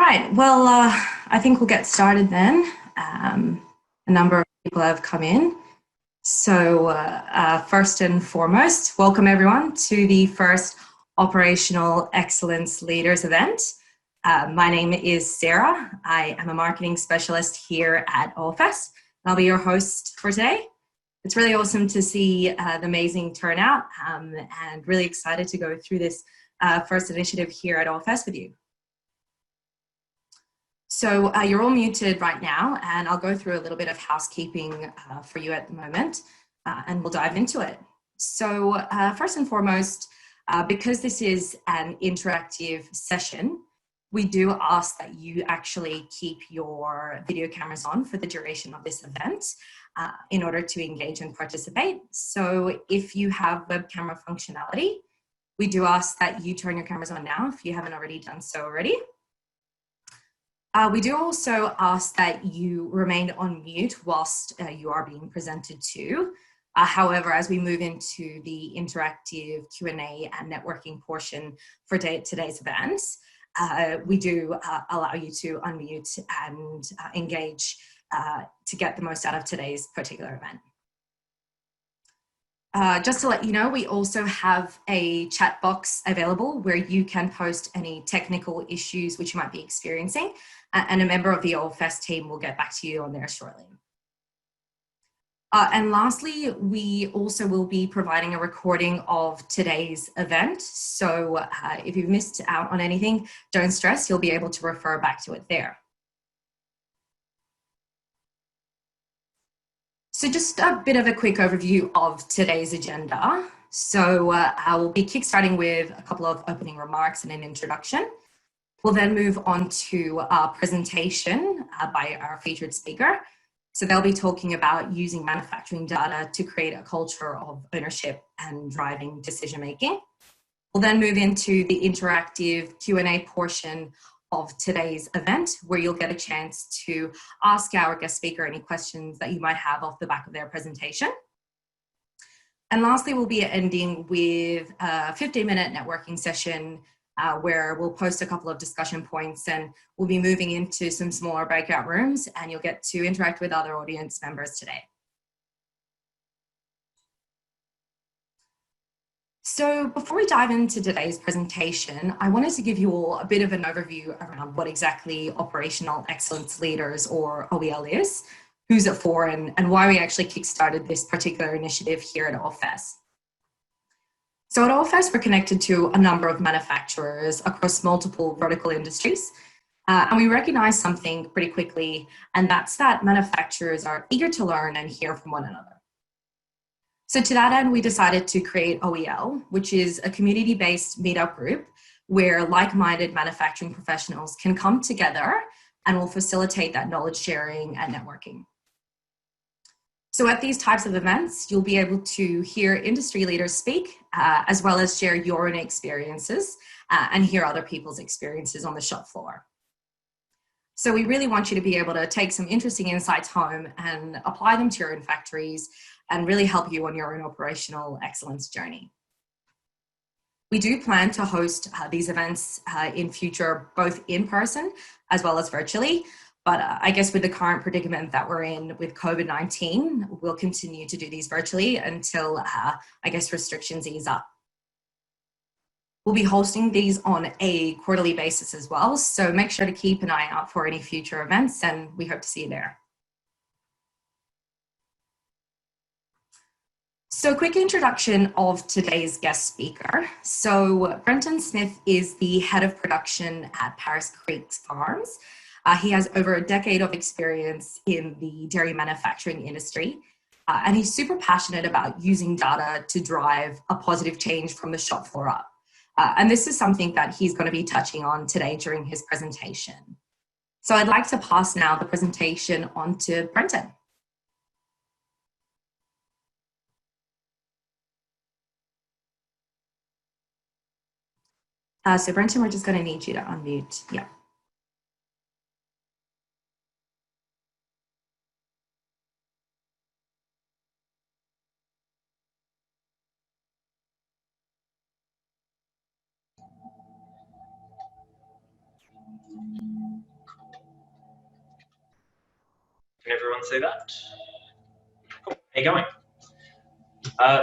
right, well, I think we'll get started then. A number of people have come in. So first and foremost, welcome everyone to the first Operational Excellence Leaders event. My name is Sarah. I am a marketing specialist here at OFS, and I'll be your host for today. It's really awesome to see the amazing turnout and really excited to go through this first initiative here at OFS with you. So you're all muted right now, and I'll go through a little bit of housekeeping for you at the moment, and we'll dive into it. So first and foremost, because this is an interactive session, we do ask that you actually keep your video cameras on for the duration of this event in order to engage and participate. So if you have web camera functionality, we do ask that you turn your cameras on now if you haven't already done so already. We do also ask that you remain on mute whilst you are being presented to. However, as we move into the interactive Q&A and networking portion for today's events, we do allow you to unmute and engage to get the most out of today's particular event. Just to let you know, we also have a chat box available where you can post any technical issues which you might be experiencing, and a member of the OFS team will get back to you on there shortly. And lastly, we also will be providing a recording of today's event. So if you've missed out on anything, don't stress, you'll be able to refer back to it there. So just a bit of a quick overview of today's agenda. So I will be kickstarting with a couple of opening remarks and an introduction. We'll then move on to our presentation by our featured speaker. So they'll be talking about using manufacturing data to create a culture of ownership and driving decision-making. We'll then move into the interactive Q&A portion of today's event, where you'll get a chance to ask our guest speaker any questions that you might have off the back of their presentation. And lastly, we'll be ending with a 15-minute networking session where we'll post a couple of discussion points, and we'll be moving into some smaller breakout rooms, and you'll get to interact with other audience members today. So before we dive into today's presentation, I wanted to give you all a bit of an overview around what exactly Operational Excellence Leaders, or OEL, is, who's it for, and why we actually kickstarted this particular initiative here at OFS. So at OFS, we're connected to a number of manufacturers across multiple vertical industries. And we recognize something pretty quickly, and that's that manufacturers are eager to learn and hear from one another. So to that end, we decided to create OEL, which is a community-based meetup group where like-minded manufacturing professionals can come together and will facilitate that knowledge sharing and networking. So at these types of events, you'll be able to hear industry leaders speak, as well as share your own experiences and hear other people's experiences on the shop floor. So we really want you to be able to take some interesting insights home and apply them to your own factories and really help you on your own operational excellence journey. We do plan to host these events in future, both in person as well as virtually. But I guess with the current predicament that we're in with COVID-19, we'll continue to do these virtually until, I guess, restrictions ease up. We'll be hosting these on a quarterly basis as well, so make sure to keep an eye out for any future events, and we hope to see you there. So quick introduction of today's guest speaker. So Brenton Smith is the head of production at Paris Creek Farms. He has over a decade of experience in the dairy manufacturing industry, and he's super passionate about using data to drive a positive change from the shop floor up. And this is something that he's going to be touching on today during his presentation. So I'd like to pass now the presentation on to Brenton. So Brenton, we're just going to need you to unmute. Yeah. Can everyone see that? Cool. How you going?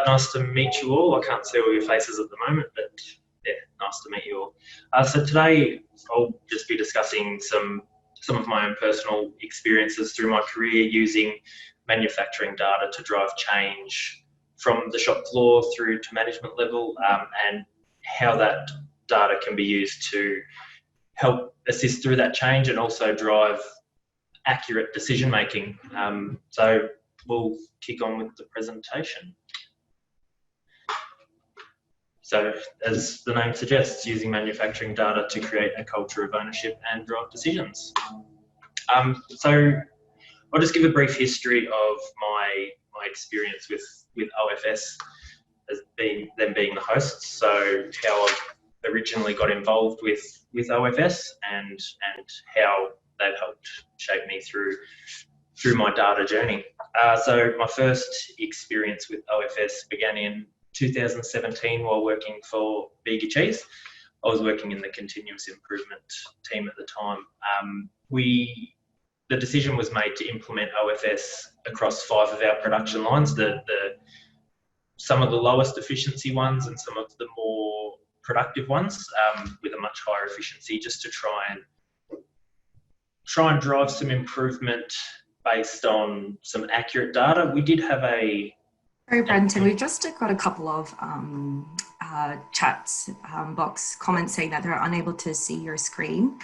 Nice to meet you all. I can't see all your faces at the moment, but yeah, nice to meet you all. So today I'll just be discussing some of my own personal experiences through my career using manufacturing data to drive change from the shop floor through to management level, and how that data can be used to help assist through that change and also drive accurate decision making. So we'll kick on with the presentation. So as the name suggests, using manufacturing data to create a culture of ownership and drive decisions. So I'll just give a brief history of my experience with OFS as being the hosts. So how I originally got involved with OFS and how they've helped shape me through my data journey. So my first experience with OFS began in 2017 while working for Bega Cheese. I was working in the continuous improvement team at the time. The decision was made to implement OFS across 5 of our production lines, some of the lowest efficiency ones and some of the more productive ones, with a much higher efficiency, just to try and drive some improvement based on some accurate data. We did have Sorry, Brenton, we've just got a couple of chats box comments saying that they're unable to see your screen.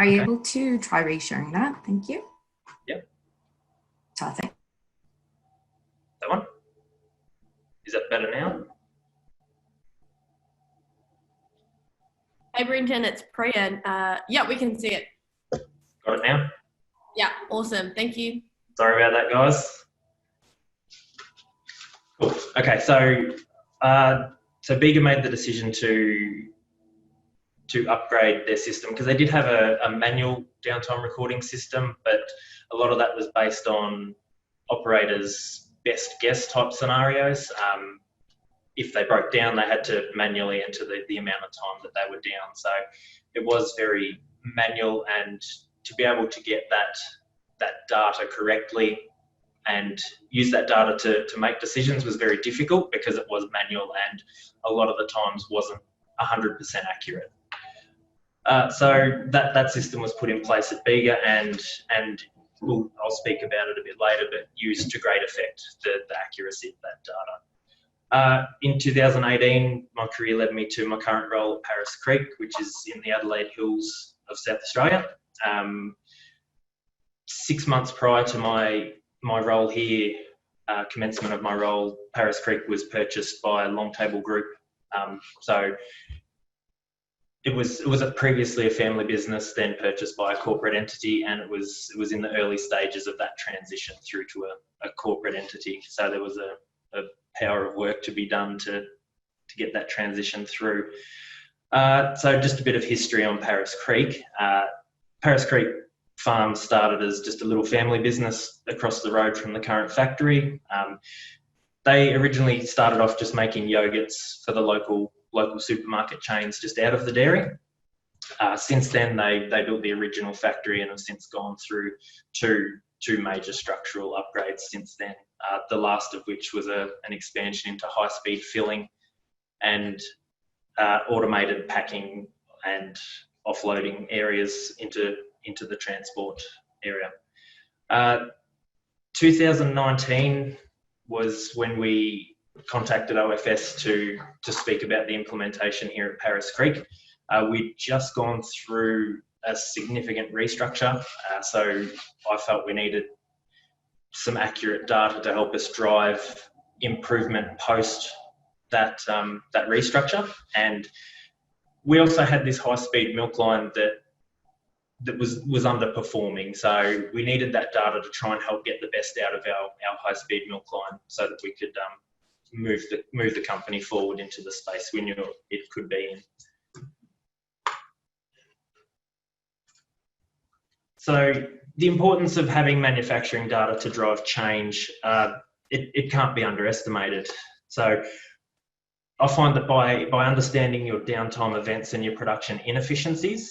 Are you able to try resharing that? Thank you. Yep. Thank. That one? Is that better now? Hey, Brenton, it's Priya. Yeah, we can see it. Got it now? Yeah, awesome. Thank you. Sorry about that, guys. Cool. Okay, so Bega made the decision to upgrade their system because they did have a manual downtime recording system, but a lot of that was based on operators' best guess type scenarios. If they broke down, they had to manually enter the amount of time that they were down. So it was very manual, and to be able to get that data correctly and use that data to make decisions was very difficult because it was manual and a lot of the times wasn't 100% accurate. So that system was put in place at Bega, and I'll speak about it a bit later, but used to great effect the accuracy of that data. In 2018, my career led me to my current role at Paris Creek, which is in the Adelaide Hills of South Australia. 6 months prior to my role here, commencement of my role, Paris Creek was purchased by Long Table Group. So it was previously a family business, then purchased by a corporate entity, and it was in the early stages of that transition through to a corporate entity. So there was a power of work to be done to get that transition through. So just a bit of history on Paris Creek. Paris Creek Farm started as just a little family business across the road from the current factory. They originally started off just making yogurts for the local supermarket chains just out of the dairy. Since then, they built the original factory and have since gone through two major structural upgrades since then, the last of which was an expansion into high-speed filling and automated packing and offloading areas into the transport area. 2019 was when we contacted OFS to speak about the implementation here at Paris Creek. We'd just gone through a significant restructure, so I felt we needed some accurate data to help us drive improvement post that restructure. And we also had this high-speed milk line that was underperforming, so we needed that data to try and help get the best out of our high-speed milk line so that we could move the company forward into the space we knew it could be in. So the importance of having manufacturing data to drive change, it can't be underestimated. So I find that by understanding your downtime events and your production inefficiencies,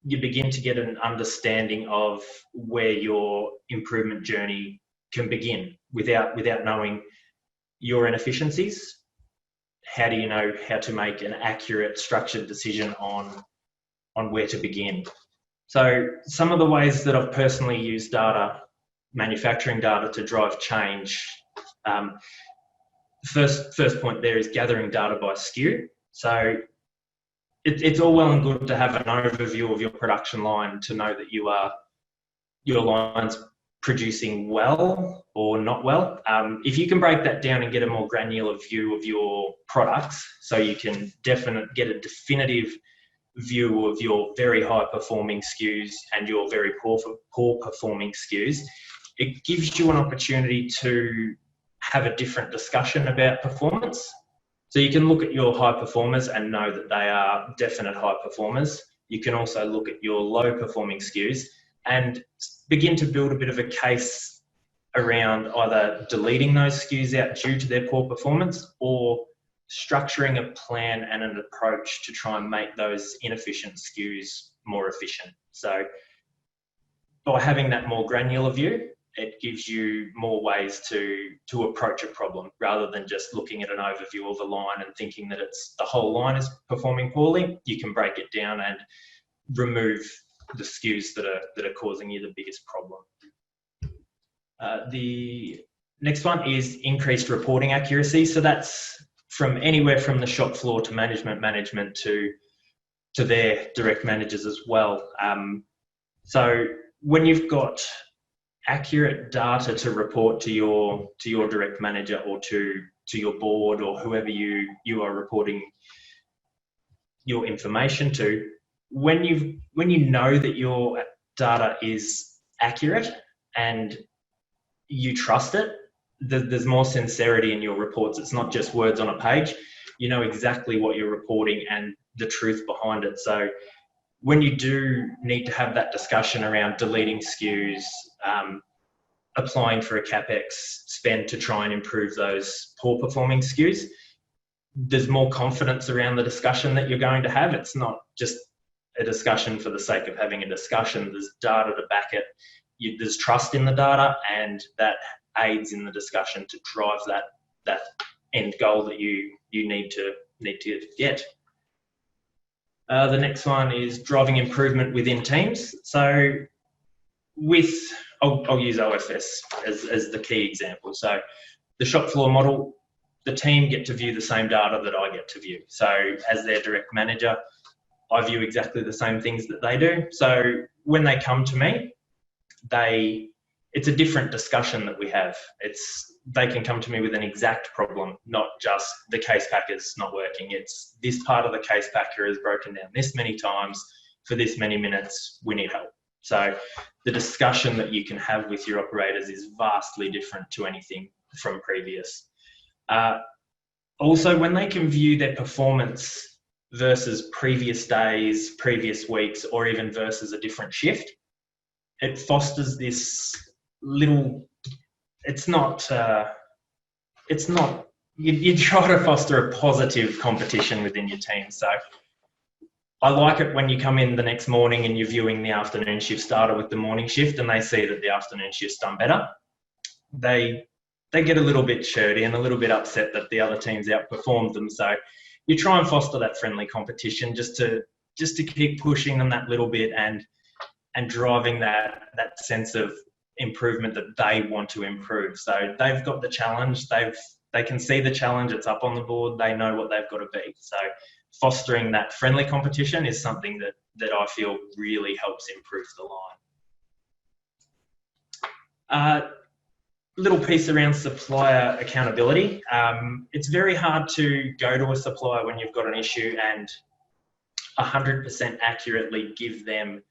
you begin to get an understanding of where your improvement journey can begin without knowing your inefficiencies. How do you know how to make an accurate, structured decision on where to begin? So some of the ways that I've personally used data, manufacturing data, to drive change. First point there is gathering data by SKU. So it's all well and good to have an overview of your production line to know that your line's producing well or not well. If you can break that down and get a more granular view of your products, so you can get a definitive view of your very high performing SKUs and your very poor performing SKUs, it gives you an opportunity to have a different discussion about performance. So you can look at your high performers and know that they are definite high performers. You can also look at your low performing SKUs and begin to build a bit of a case around either deleting those SKUs out due to their poor performance, or structuring a plan and an approach to try and make those inefficient SKUs more efficient. So by having that more granular view, it gives you more ways to approach a problem, rather than just looking at an overview of a line and thinking that the whole line is performing poorly. You can break it down and remove the SKUs that are causing you the biggest problem. The next one is increased reporting accuracy. So that's from anywhere from the shop floor to management to their direct managers as well. So when you've got accurate data to report to your direct manager or to your board or whoever you are reporting your information to, when you know that your data is accurate and you trust it, there's more sincerity in your reports. It's not just words on a page. You know exactly what you're reporting and the truth behind it. So when you do need to have that discussion around deleting SKUs, applying for a CapEx spend to try and improve those poor performing SKUs, there's more confidence around the discussion that you're going to have. It's not just a discussion for the sake of having a discussion. There's data to back it. There's trust in the data, and that aids in the discussion to drive that end goal that you need to get. The next one is driving improvement within teams. So I'll use OFS as the key example. So the shop floor model, the team get to view the same data that I get to view. So as their direct manager, I view exactly the same things that they do. So when they come to me, it's a different discussion that we have. They can come to me with an exact problem, not just the case packer's not working. It's this part of the case packer is broken down this many times for this many minutes, we need help. So the discussion that you can have with your operators is vastly different to anything from previous. Also, when they can view their performance versus previous days, previous weeks, or even versus a different shift, it fosters this little, you try to foster a positive competition within your team. So I like it when you come in the next morning and you're viewing the afternoon shift starter with the morning shift, and they see that the afternoon shift's done better. They get a little bit shirty and a little bit upset that the other teams outperformed them. So you try and foster that friendly competition just to keep pushing them that little bit and driving that sense of improvement that they want to improve. So they've got the challenge, they can see the challenge, it's up on the board, they know what they've got to be. So fostering that friendly competition is something that I feel really helps improve the line. Little piece around supplier accountability. It's very hard to go to a supplier when you've got an issue and 100% accurately give them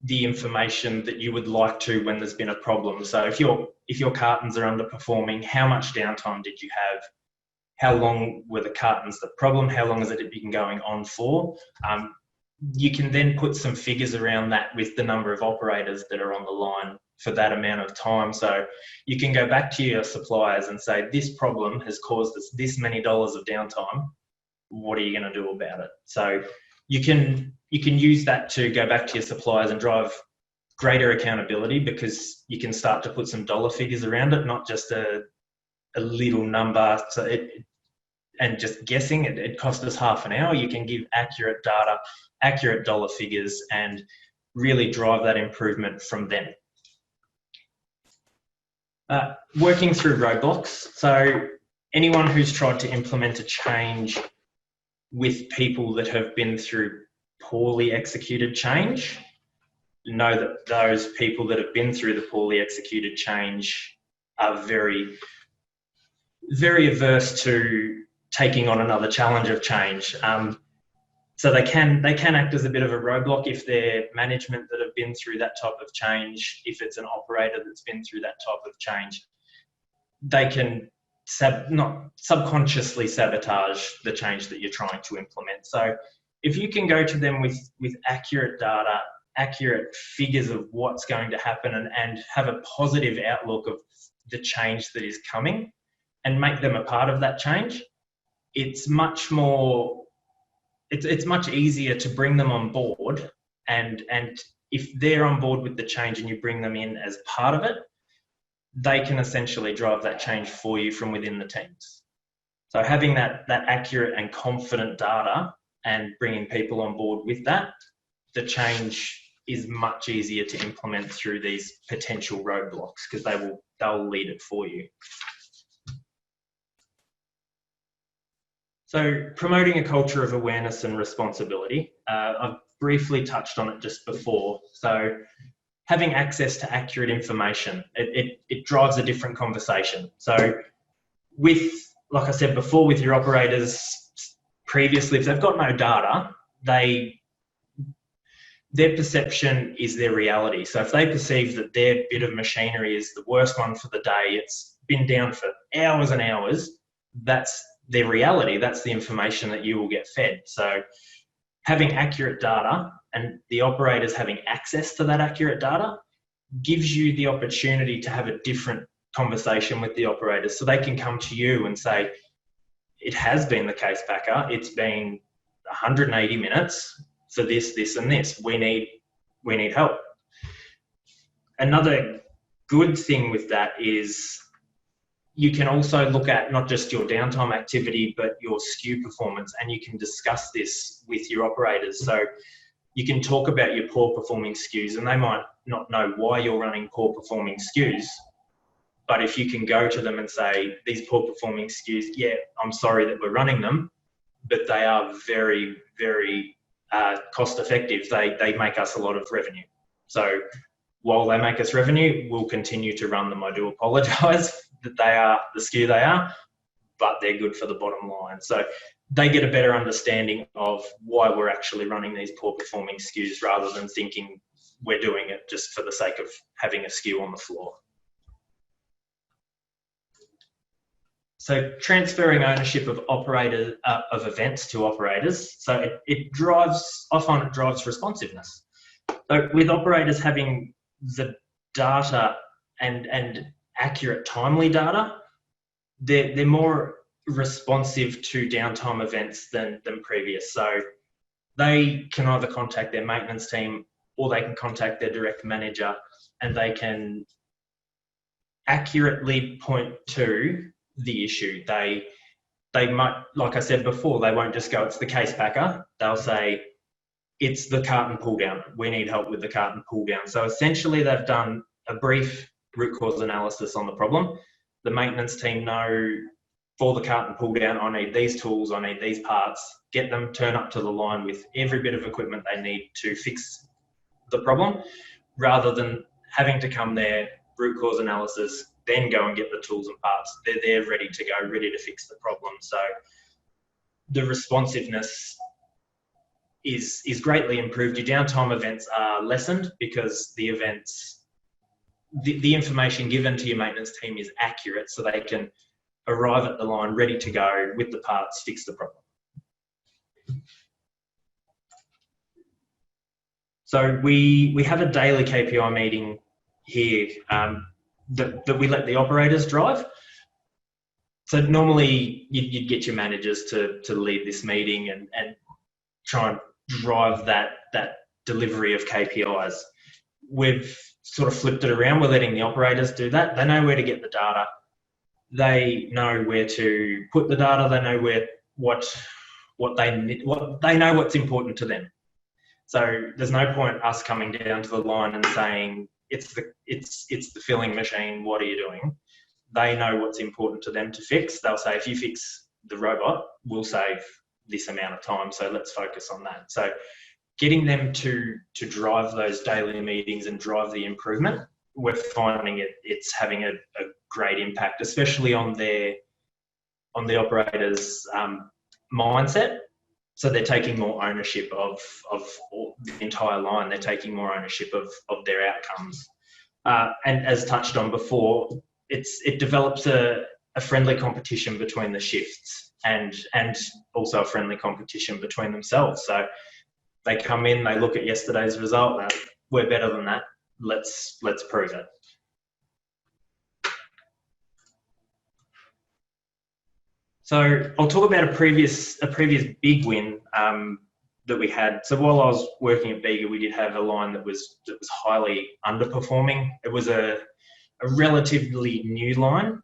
the information that you would like to when there's been a problem. So if your cartons are underperforming, how much downtime did you have? How long were the cartons the problem? How long has it been going on for? You can then put some figures around that with the number of operators that are on the line for that amount of time. So you can go back to your suppliers and say, this problem has caused us this many dollars of downtime. What are you going to do about it? So you can you can use that to go back to your suppliers and drive greater accountability, because you can start to put some dollar figures around it, not just a little number. So and just guessing, it cost us half an hour. You can give accurate data, accurate dollar figures, and really drive that improvement from them. Working through roadblocks. So anyone who's tried to implement a change with people that have been through poorly executed change know that those people that have been through the poorly executed change are very, very averse to taking on another challenge of change. So they can act as a bit of a roadblock if they're management that have been through that type of change. If it's an operator that's been through that type of change, they can not subconsciously sabotage the change that you're trying to implement. So if you can go to them with accurate data, accurate figures of what's going to happen, and have a positive outlook of the change that is coming, and make them a part of that change, it's much more, it's much easier to bring them on board. And if they're on board with the change and you bring them in as part of it, they can essentially drive that change for you from within the teams. So having that accurate and confident data and bringing people on board with that, the change is much easier to implement through these potential roadblocks, because they'll lead it for you. So promoting a culture of awareness and responsibility. I've briefly touched on it just before. So having access to accurate information, it drives a different conversation. So like I said before, with your operators previously, if they've got no data, their perception is their reality. So if they perceive that their bit of machinery is the worst one for the day, it's been down for hours and hours, that's their reality. That's the information that you will get fed. So having accurate data and the operators having access to that accurate data gives you the opportunity to have a different conversation with the operators. So they can come to you and say, it has been the case packer, it's been 180 minutes for this, this, and this. We need help. Another good thing with that is you can also look at not just your downtime activity, but your SKU performance, and you can discuss this with your operators. So you can talk about your poor performing SKUs, and they might not know why you're running poor performing SKUs. But if you can go to them and say, these poor performing SKUs, yeah, I'm sorry that we're running them, but they are very, very cost effective. They make us a lot of revenue. So while they make us revenue, we'll continue to run them. I do apologise that they are the SKU they are, but they're good for the bottom line. So they get a better understanding of why we're actually running these poor performing SKUs, rather than thinking we're doing it just for the sake of having a SKU on the floor. So transferring ownership of of events to operators. So I find it drives responsiveness. So with operators having the data and accurate, timely data, they're more responsive to downtime events than previous. So they can either contact their maintenance team, or they can contact their direct manager, and they can accurately point to the issue. They might, like I said before, they won't just go, it's the case packer. They'll say, it's the carton pull down. We need help with the carton pull down. So essentially they've done a brief root cause analysis on the problem. The maintenance team know, for the carton pull down, I need these tools, I need these parts, get them, turn up to the line with every bit of equipment they need to fix the problem, rather than having to come there, root cause analysis, then go and get the tools and parts. They're there ready to go, ready to fix the problem. So the responsiveness is greatly improved. Your downtime events are lessened because the events, the information given to your maintenance team is accurate, so they can arrive at the line ready to go with the parts, fix the problem. So we have a daily KPI meeting here that we let the operators drive. So normally you'd get your managers to lead this meeting and try and drive that delivery of KPIs. We've sort of flipped it around. We're letting the operators do that. They know where to get the data. They know where to put the data. They know what they know what's important to them. So there's no point us coming down to the line and saying it's the filling machine. What are you doing? They know what's important to them to fix. They'll say, if you fix the robot, we'll save this amount of time. So let's focus on that. So getting them to drive those daily meetings and drive the improvement, we're finding it's having a great impact, especially on the operators' mindset. So they're taking more ownership of the entire line. They're taking more ownership of their outcomes. And as touched on before, it develops a friendly competition between the shifts and also a friendly competition between themselves. So they come in, they look at yesterday's result, and we're better than that. Let's prove it. So I'll talk about a previous big win that we had. So while I was working at Bega, we did have a line that was highly underperforming. It was a relatively new line,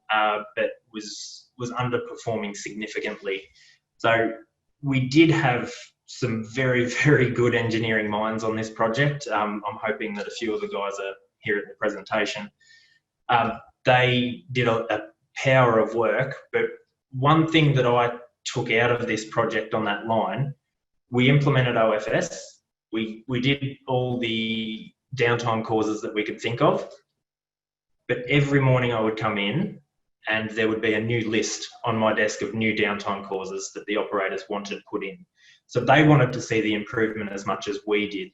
but was underperforming significantly. So we did have some very, very good engineering minds on this project. I'm hoping that a few of the guys are here at the presentation. They did a power of work, but one thing that I took out of this project on that line, we implemented OFS. We did all the downtime causes that we could think of, but every morning I would come in and there would be a new list on my desk of new downtime causes that the operators wanted put in. So they wanted to see the improvement as much as we did.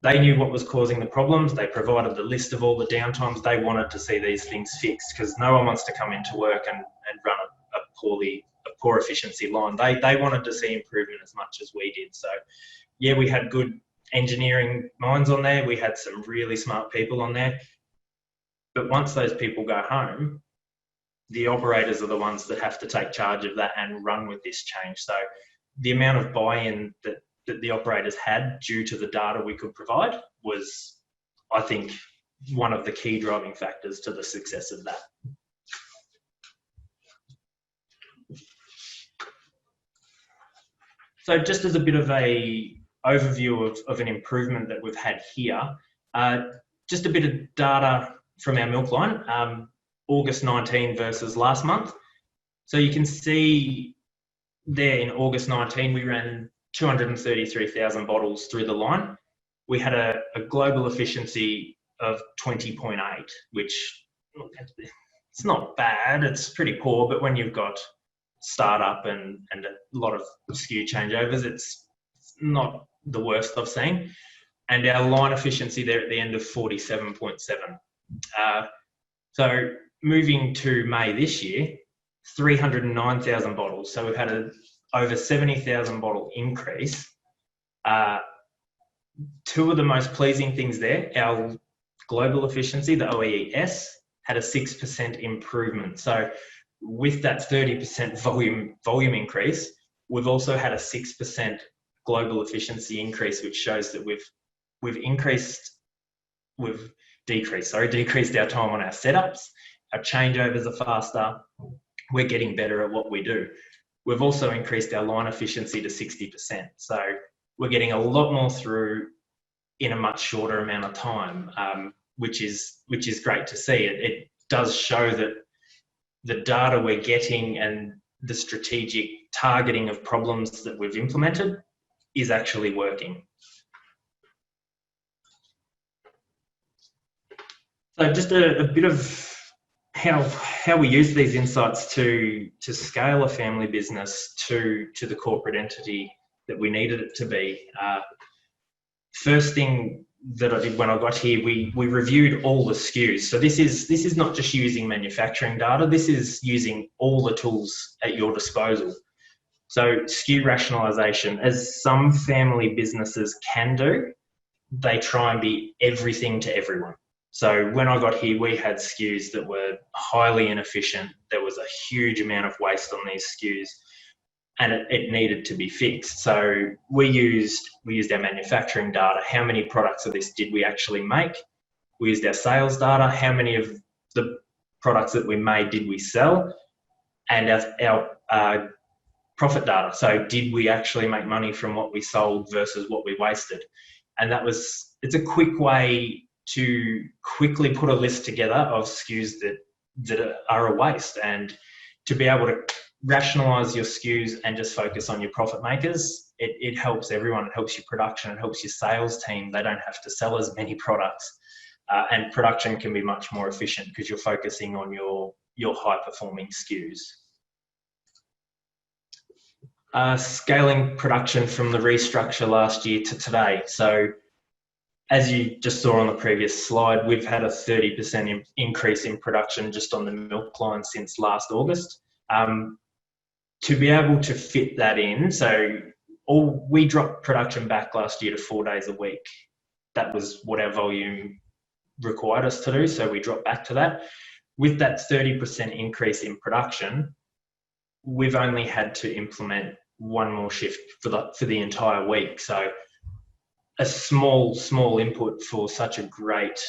They knew what was causing the problems. They provided the list of all the downtimes. They wanted to see these things fixed because no one wants to come into work and run a poor efficiency line. They wanted to see improvement as much as we did. So yeah, we had good engineering minds on there. We had some really smart people on there. But once those people go home, the operators are the ones that have to take charge of that and run with this change. So the amount of buy-in that the operators had due to the data we could provide was, I think, one of the key driving factors to the success of that. So just as a bit of a overview of an improvement that we've had here, just a bit of data from our milk line, August 19 versus last month. So you can see there in August 19, we ran 233,000 bottles through the line. We had a global efficiency of 20.8, which it's not bad, it's pretty poor, but when you've got startup and a lot of SKU changeovers, it's not the worst I've seen. And our line efficiency there at the end of 47.7. So moving to May this year, 309,000 bottles. So we've had over 70,000 bottle increase. Two of the most pleasing things there, our global efficiency, the OES, had a 6% improvement. So with that 30% volume increase, we've also had a 6% global efficiency increase, which shows that we've decreased our time on our setups. Our changeovers are faster. We're getting better at what we do. We've also increased our line efficiency to 60%. So we're getting a lot more through in a much shorter amount of time, which is great to see. It does show that the data we're getting and the strategic targeting of problems that we've implemented is actually working. So just a bit of how we use these insights to scale a family business to the corporate entity that we needed it to be. First thing that I did when I got here, we reviewed all the SKUs. So this is not just using manufacturing data, this is using all the tools at your disposal. So Skew Rationalization, as some family businesses can do, they try and be everything to everyone. So when I got here, we had SKUs that were highly inefficient. There was a huge amount of waste on these SKUs. and it needed to be fixed. So we used our manufacturing data. How many products of this did we actually make? We used our sales data. How many of the products that we made did we sell? And our profit data. So did we actually make money from what we sold versus what we wasted? And it's a quick way to quickly put a list together of SKUs that are a waste, and to be able to rationalize your SKUs and just focus on your profit makers. It helps everyone. It helps your production. It helps your sales team. They don't have to sell as many products, and production can be much more efficient because you're focusing on your high performing SKUs. Scaling production from the restructure last year to today. So as you just saw on the previous slide, we've had a 30% increase in production just on the milk line since last August. To be able to fit that in, so we dropped production back last year to 4 days a week. That was what our volume required us to do, so we dropped back to that. With that 30% increase in production, we've only had to implement one more shift for the entire week. So a small input for such a great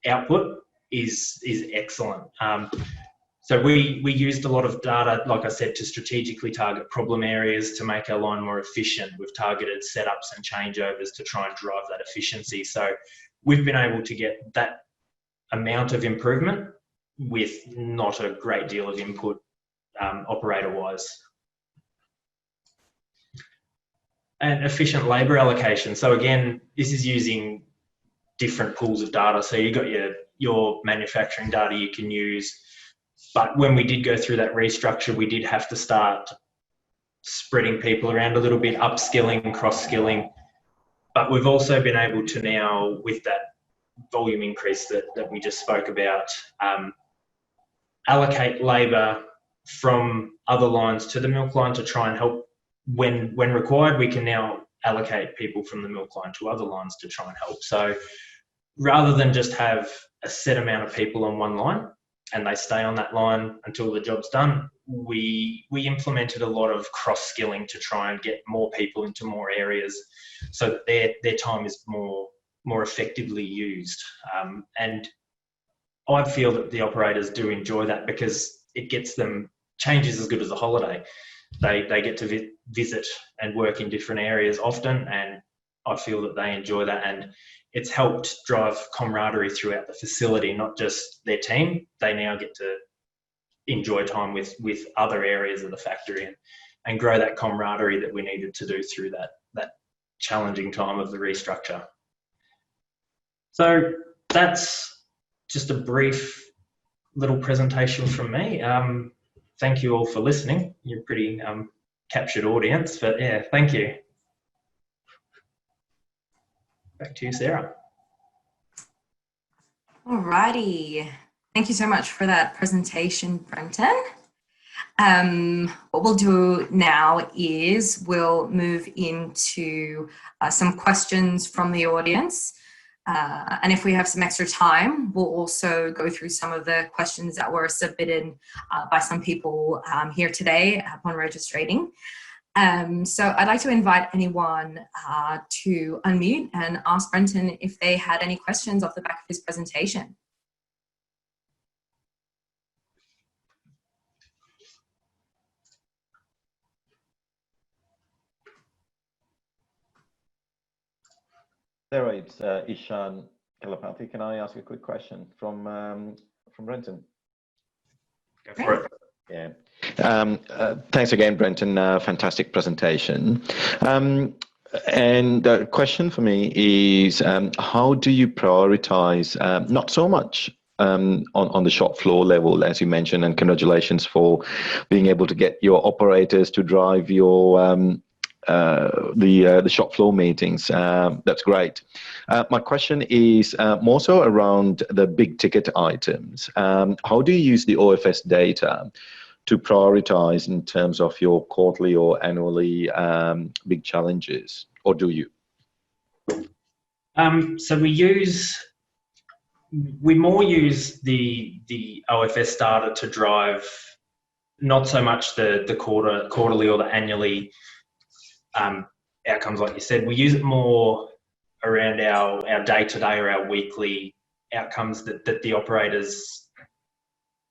output is excellent. So we used a lot of data, like I said, to strategically target problem areas to make our line more efficient. We've targeted setups and changeovers to try and drive that efficiency. So we've been able to get that amount of improvement with not a great deal of input operator-wise. And efficient labour allocation. So again, this is using different pools of data. So you've got your manufacturing data you can use. But when we did go through that restructure, we did have to start spreading people around a little bit, upskilling, cross-skilling. But we've also been able to now, with that volume increase that we just spoke about, allocate labour from other lines to the milk line to try and help. When required, we can now allocate people from the milk line to other lines to try and help. So rather than just have a set amount of people on one line and they stay on that line until the job's done, we implemented a lot of cross-skilling to try and get more people into more areas so that their time is more effectively used. And I feel that the operators do enjoy that because it gets them, change is as good as a holiday. They get to visit and work in different areas often, and I feel that they enjoy that, and it's helped drive camaraderie throughout the facility, not just their team. They now get to enjoy time with other areas of the factory and grow that camaraderie that we needed to do through that challenging time of the restructure. So that's just a brief little presentation from me. Thank you all for listening. You're a pretty captured audience, but yeah, thank you. Back to you, Sarah. Alrighty. Thank you so much for that presentation, Brenton. What we'll do now is we'll move into some questions from the audience. And if we have some extra time, we'll also go through some of the questions that were submitted by some people here today upon registering. So I'd like to invite anyone to unmute and ask Brenton if they had any questions off the back of his presentation. Sarah, it's Ishan Kalapati. Can I ask a quick question from Brenton? Go for it. Yeah. Thanks again, Brenton. Fantastic presentation. And the question for me is, how do you prioritize, not so much on the shop floor level, as you mentioned, and congratulations for being able to get your operators to drive your the shop floor meetings. That's great. My question is more so around the big ticket items. How do you use the OFS data to prioritize in terms of your quarterly or annually big challenges, or do you? So we more use the OFS data to drive not so much the quarterly or the annually outcomes, like you said. We use it more around our day-to-day or our weekly outcomes that the operators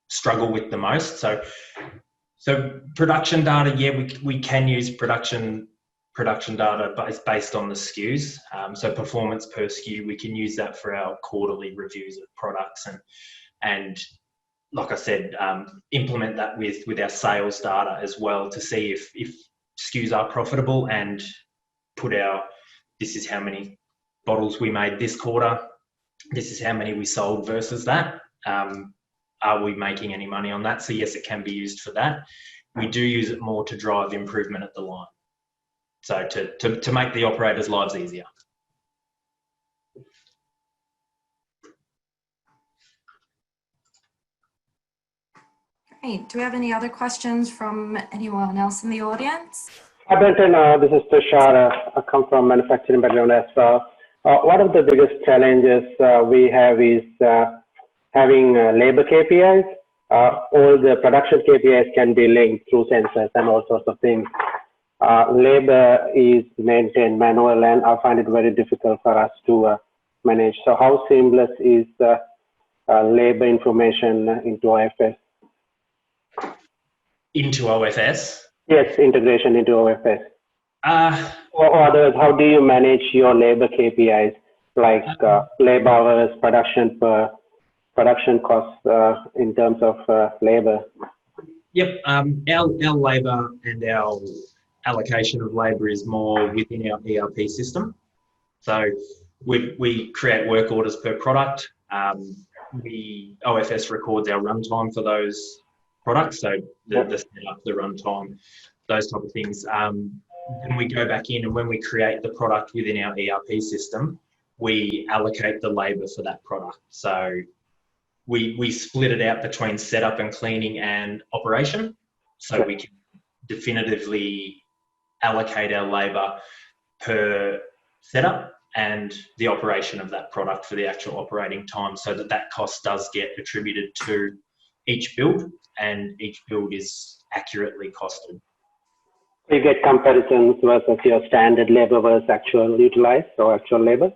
struggle with the most. So production data, yeah, we can use production data, but it's based on the SKUs. So performance per SKU, we can use that for our quarterly reviews of products, and like I said, implement that with our sales data as well to see if SKUs are profitable, and put this is how many bottles we made this quarter, this is how many we sold versus that. Are we making any money on that? So yes, it can be used for that. We do use it more to drive improvement at the line. So to make the operators' lives easier. Great. Do we have any other questions from anyone else in the audience? Hi, Brenton. This is Tushar. I come from manufacturing background as well. One of the biggest challenges we have is having labor KPIs. All the production KPIs can be linked through sensors and all sorts of things. Labor is maintained manual, and I find it very difficult for us to manage. So how seamless is labor information into OFS? Into OFS? Yes, integration into OFS. Or otherwise, how do you manage your labor KPIs, like labor hours, production costs in terms of labor? Yep, our labour and our allocation of labour is more within our ERP system. So we create work orders per product. OFS records our runtime for those products, so the setup, the runtime, those type of things. Then we go back in, and when we create the product within our ERP system, we allocate the labour for that product. So we split it out between setup and cleaning and operation, so we can definitively allocate our labour per setup and the operation of that product for the actual operating time, so that cost does get attributed to each build, and each build is accurately costed. You get comparisons versus your standard labour versus actual utilized or actual labour?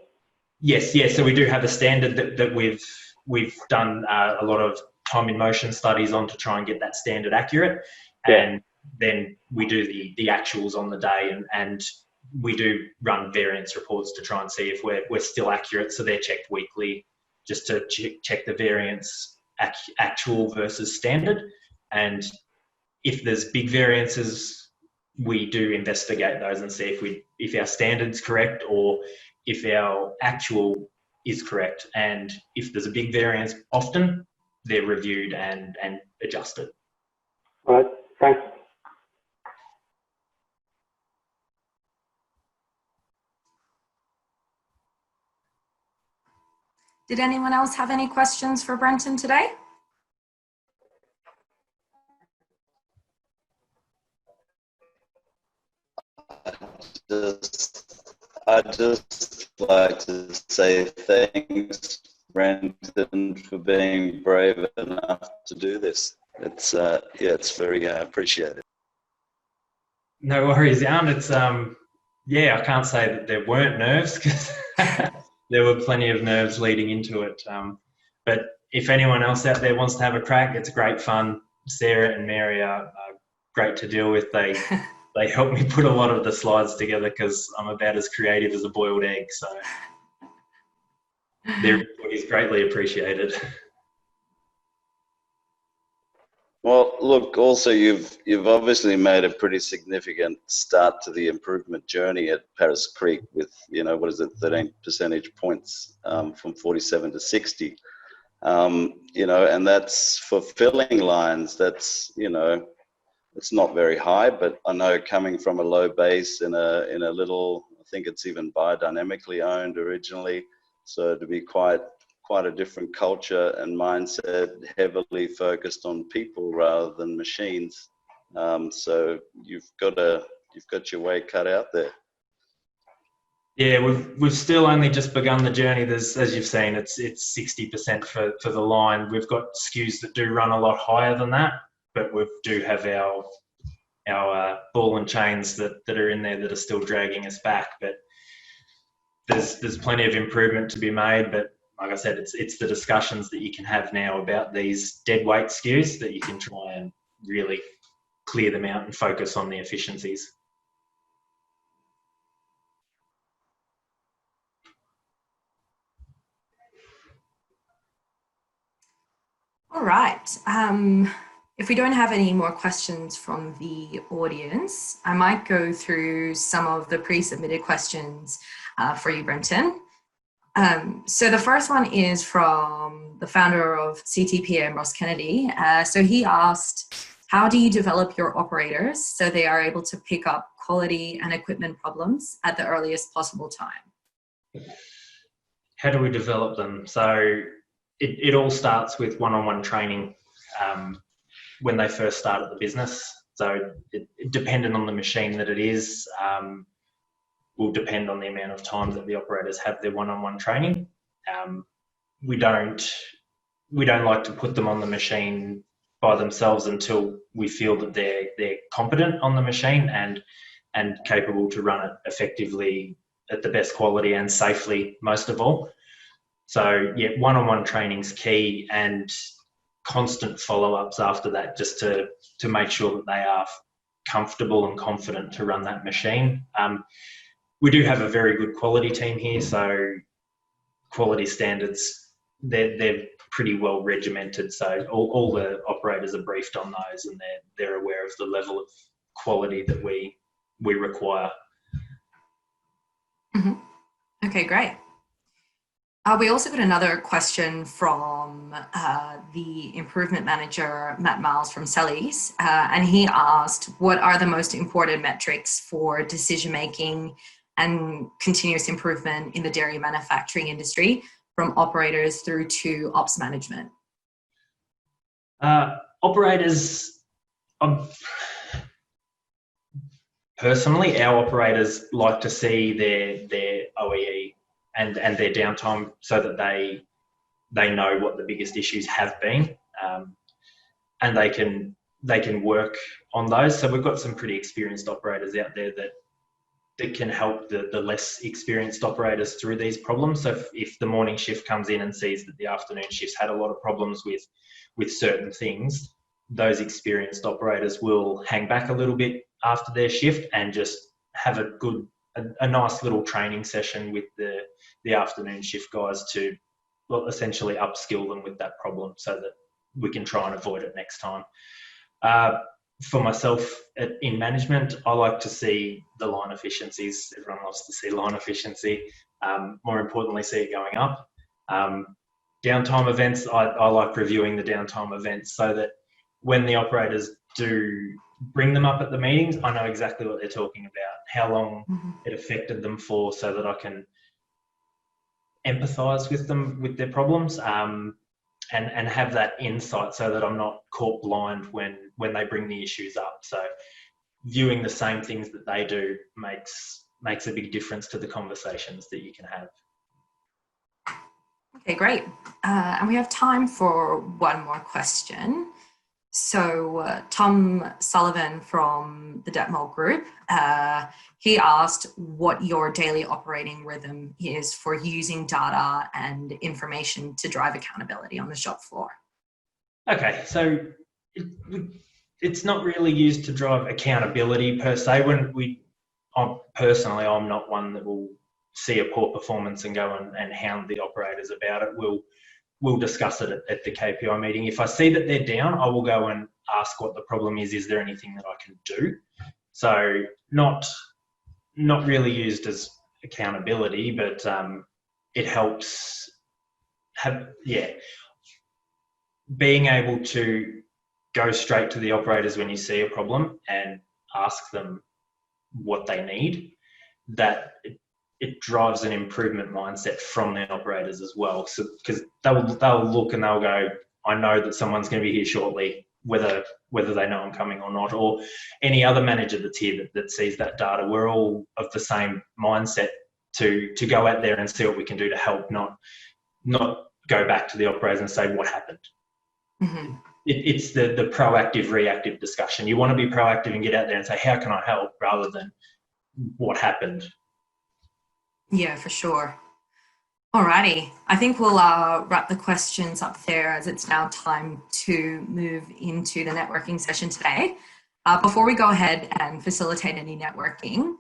Yes. So we do have a standard that we've done a lot of time in motion studies on to try and get that standard accurate. And then we do the actuals on the day, and we do run variance reports to try and see if we're still accurate. So they're checked weekly just to check the variance actual versus standard. And if there's big variances, we do investigate those and see if our standard's correct or if our actual is correct. And if there's a big variance, often they're reviewed and adjusted. All right, thanks. Did anyone else have any questions for Brenton today? I'd just like to say thanks, Brenton, for being brave enough to do this. It's it's very appreciated. No worries, Jan. It's I can't say that there weren't nerves, because there were plenty of nerves leading into it. But if anyone else out there wants to have a crack, it's great fun. Sarah and Mary are great to deal with. They help me put a lot of the slides together, because I'm about as creative as a boiled egg. So their input is greatly appreciated. Well, look, also you've obviously made a pretty significant start to the improvement journey at Paris Creek with, 13 percentage points from 47 to 60. And that's for filling lines. That's, it's not very high, but I know coming from a low base in a little, I think it's even biodynamically owned originally, so to be quite a different culture and mindset, heavily focused on people rather than machines. So you've got your way cut out there. Yeah, we've still only just begun the journey. There's, as you've seen, it's 60% for the line. We've got SKUs that do run a lot higher than that. but we do have our ball and chains that are in there that are still dragging us back. But there's plenty of improvement to be made. But like I said, it's the discussions that you can have now about these dead weight skews that you can try and really clear them out and focus on the efficiencies. All right. If we don't have any more questions from the audience, I might go through some of the pre-submitted questions for you, Brenton. So the first one is from the founder of CTPM, Ross Kennedy. So he asked, how do you develop your operators so they are able to pick up quality and equipment problems at the earliest possible time? How do we develop them? So it all starts with one-on-one training when they first start at the business. So depending on the machine that it is, will depend on the amount of time that the operators have their one-on-one training. We don't like to put them on the machine by themselves until we feel that they're competent on the machine and capable to run it effectively at the best quality and safely, most of all. So yeah, one-on-one training's key, and constant follow-ups after that, just to make sure that they are comfortable and confident to run that machine. We do have a very good quality team here, so quality standards, they're pretty well regimented. So all the operators are briefed on those, and they're aware of the level of quality that we require. Mm-hmm. Okay, great. We also got another question from the improvement manager, Matt Miles from Sellies, and he asked, what are the most important metrics for decision-making and continuous improvement in the dairy manufacturing industry, from operators through to ops management? Operators, personally, our operators like to see their OEE and their downtime, so that they know what the biggest issues have been, and they can work on those. So we've got some pretty experienced operators out there that can help the less experienced operators through these problems. So if the morning shift comes in and sees that the afternoon shift's had a lot of problems with certain things, those experienced operators will hang back a little bit after their shift and just have a nice little training session with the afternoon shift guys to, well, essentially upskill them with that problem, so that we can try and avoid it next time. For myself in management, I like to see the line efficiencies. Everyone loves to see line efficiency. More importantly, see it going up. Downtime events, I like reviewing the downtime events, so that when the operators do bring them up at the meetings, I know exactly what they're talking about, how long it affected them for, so that I can empathise with them, with their problems, and have that insight, so that I'm not caught blind when they bring the issues up. So viewing the same things that they do makes a big difference to the conversations that you can have. Okay, great. And we have time for one more question. So Tom Sullivan from the Detmol Group, he asked what your daily operating rhythm is for using data and information to drive accountability on the shop floor. Okay, so it's not really used to drive accountability per se. Personally, I'm not one that will see a poor performance and go and hound the operators about it. We'll discuss it at the KPI meeting. If I see that they're down, I will go and ask what the problem is. Is there anything that I can do? So not really used as accountability, but it helps being able to go straight to the operators when you see a problem and ask them what they need. That it drives an improvement mindset from the operators as well. So because they'll look and they'll go, I know that someone's going to be here shortly, whether they know I'm coming or not, or any other manager that's here that sees that data. We're all of the same mindset to go out there and see what we can do to help, not go back to the operators and say what happened. Mm-hmm. it's the proactive, reactive discussion. You want to be proactive and get out there and say, how can I help, rather than what happened. Yeah, for sure. Alrighty, I think we'll wrap the questions up there, as it's now time to move into the networking session today. Before we go ahead and facilitate any networking,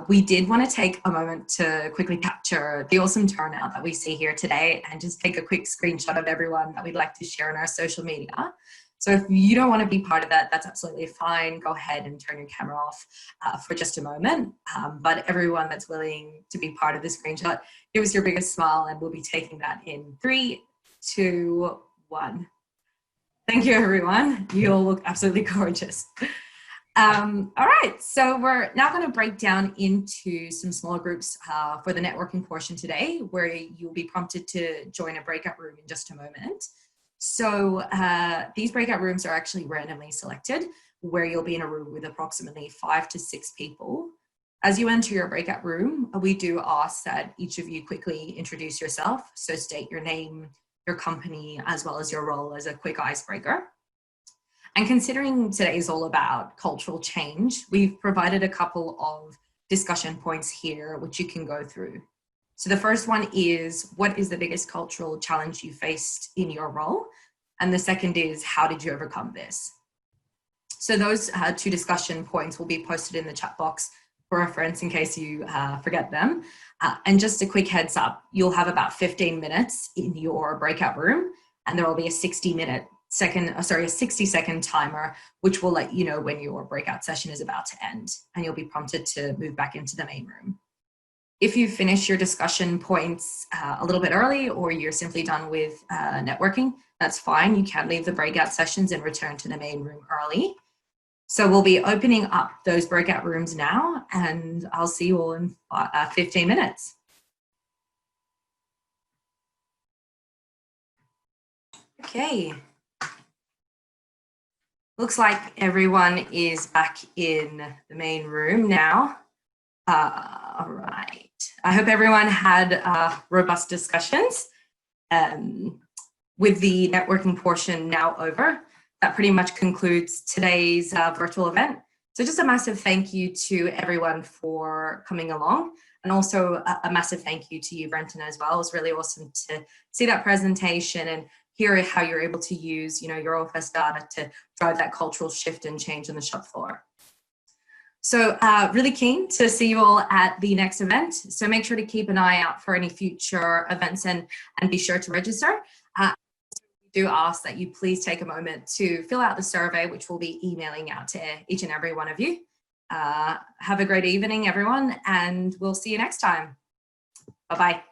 we did want to take a moment to quickly capture the awesome turnout that we see here today and just take a quick screenshot of everyone that we'd like to share on our social media. So if you don't want to be part of that, that's absolutely fine. Go ahead and turn your camera off for just a moment. But everyone that's willing to be part of the screenshot, give us your biggest smile and we'll be taking that in 3, 2, 1. Thank you, everyone. You all look absolutely gorgeous. All right, so we're now going to break down into some smaller groups for the networking portion today, where you'll be prompted to join a breakout room in just a moment. So these breakout rooms are actually randomly selected, where you'll be in a room with approximately 5 to 6 people. As you enter your breakout room, we do ask that each of you quickly introduce yourself. So state your name, your company, as well as your role as a quick icebreaker. And considering today is all about cultural change, we've provided a couple of discussion points here, which you can go through. So the first one is, what is the biggest cultural challenge you faced in your role? And the second is, how did you overcome this? So those 2 discussion points will be posted in the chat box for reference in case you forget them. And just a quick heads up, you'll have about 15 minutes in your breakout room, and there will be a 60-second timer, which will let you know when your breakout session is about to end, and you'll be prompted to move back into the main room. If you finish your discussion points a little bit early, or you're simply done with networking, that's fine. You can leave the breakout sessions and return to the main room early. So we'll be opening up those breakout rooms now, and I'll see you all in 15 minutes. Okay. Looks like everyone is back in the main room now. All right. I hope everyone had robust discussions. With the networking portion now over, that pretty much concludes today's virtual event. So just a massive thank you to everyone for coming along, and also a massive thank you to you, Brenton, as well. It was really awesome to see that presentation and hear how you're able to use, your OFS data to drive that cultural shift and change on the shop floor. So really keen to see you all at the next event. So make sure to keep an eye out for any future events and be sure to register. We do ask that you please take a moment to fill out the survey, which we'll be emailing out to each and every one of you. Have a great evening, everyone, and we'll see you next time. Bye-bye.